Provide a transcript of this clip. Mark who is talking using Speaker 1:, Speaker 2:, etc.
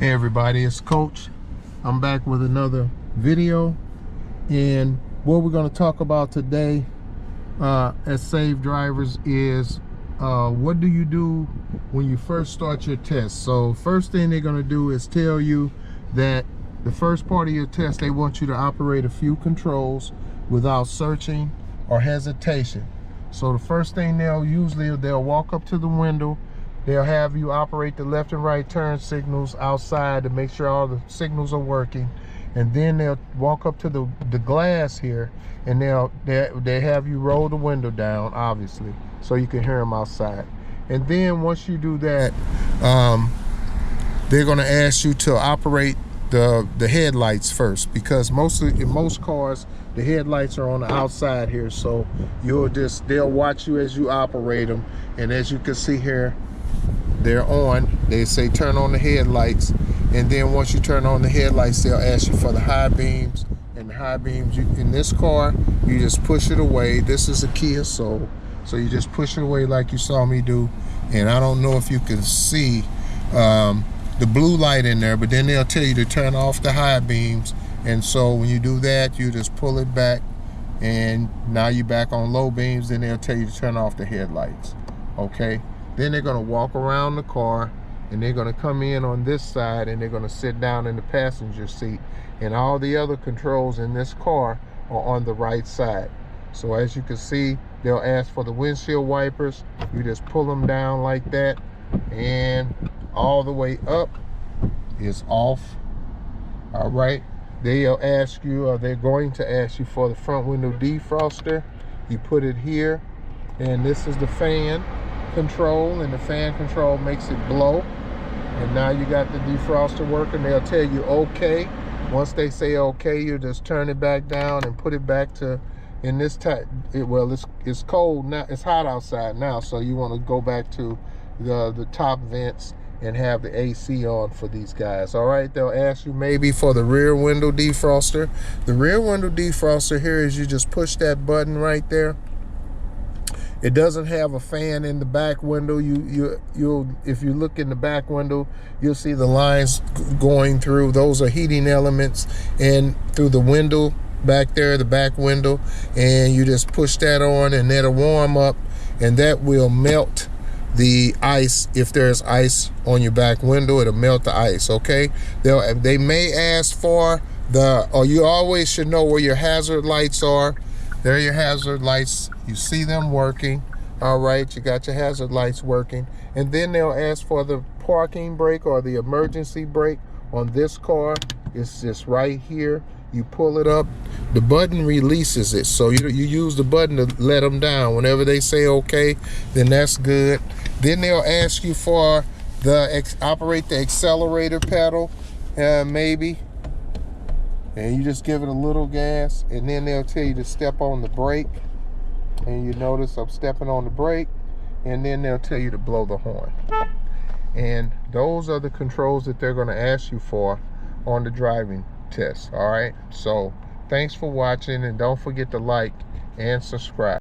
Speaker 1: Hey everybody, it's Coach. I'm back with another video, and what we're going to talk about today at Savedrivers is what do you do when you first start your test. So first thing they're going to do is tell you that the first part of your test, they want you to operate a few controls without searching or hesitation. So the first thing they'll walk up to the window. They'll have you operate the left and right turn signals outside to make sure all the signals are working. And then they'll walk up to the glass here, and they have you roll the window down, obviously, so you can hear them outside. And then once you do that, they're gonna ask you to operate the headlights first, because in most cars, the headlights are on the outside here. So they'll watch you as you operate them. And as you can see here, they're on. They say turn on the headlights, and then once you turn on the headlights, they'll ask you for the high beams. And the high beams, in this car, you just push it away. This is a Kia Soul, so you just push it away like you saw me do. And I don't know if you can see the blue light in there, but then they'll tell you to turn off the high beams. And so when you do that, you just pull it back, and now you're back on low beams. Then they'll tell you to turn off the headlights. Okay. Then they're going to walk around the car, and they're going to come in on this side, and they're going to sit down in the passenger seat. And all the other controls in this car are on the right side. So as you can see, they'll ask for the windshield wipers. You just pull them down like that, and all the way up is off. All right. They'll ask you, or they're going to ask you for the front window defroster. You put it here, and this is the fan control, and the fan control makes it blow. And now you got the defroster working. They'll tell you okay. Once they say okay, you just turn it back down and put it back to, in this type, well, it's cold now, it's hot outside now, so you want to go back to the top vents and have the AC on for these guys. All right, they'll ask you maybe for the rear window defroster. The rear window defroster here is you just push that button right there. It doesn't have a fan in the back window. If you look in the back window, you'll see the lines going through. Those are heating elements, and through the window back there, the back window, and you just push that on, and that'll warm up, and that will melt the ice. If there's ice on your back window, it'll melt the ice. Okay, they may ask for you always should know where your hazard lights are. There are your hazard lights. You see them working. All right, you got your hazard lights working. And then they'll ask for the parking brake or the emergency brake on this car. It's just right here. You pull it up. The button releases it. So you use the button to let them down. Whenever they say okay, then that's good. Then they'll ask you for operate the accelerator pedal, maybe. And you just give it a little gas, and then they'll tell you to step on the brake. And you notice I'm stepping on the brake, and then they'll tell you to blow the horn. And those are the controls that they're going to ask you for on the driving test. All right, so thanks for watching, and don't forget to like and subscribe.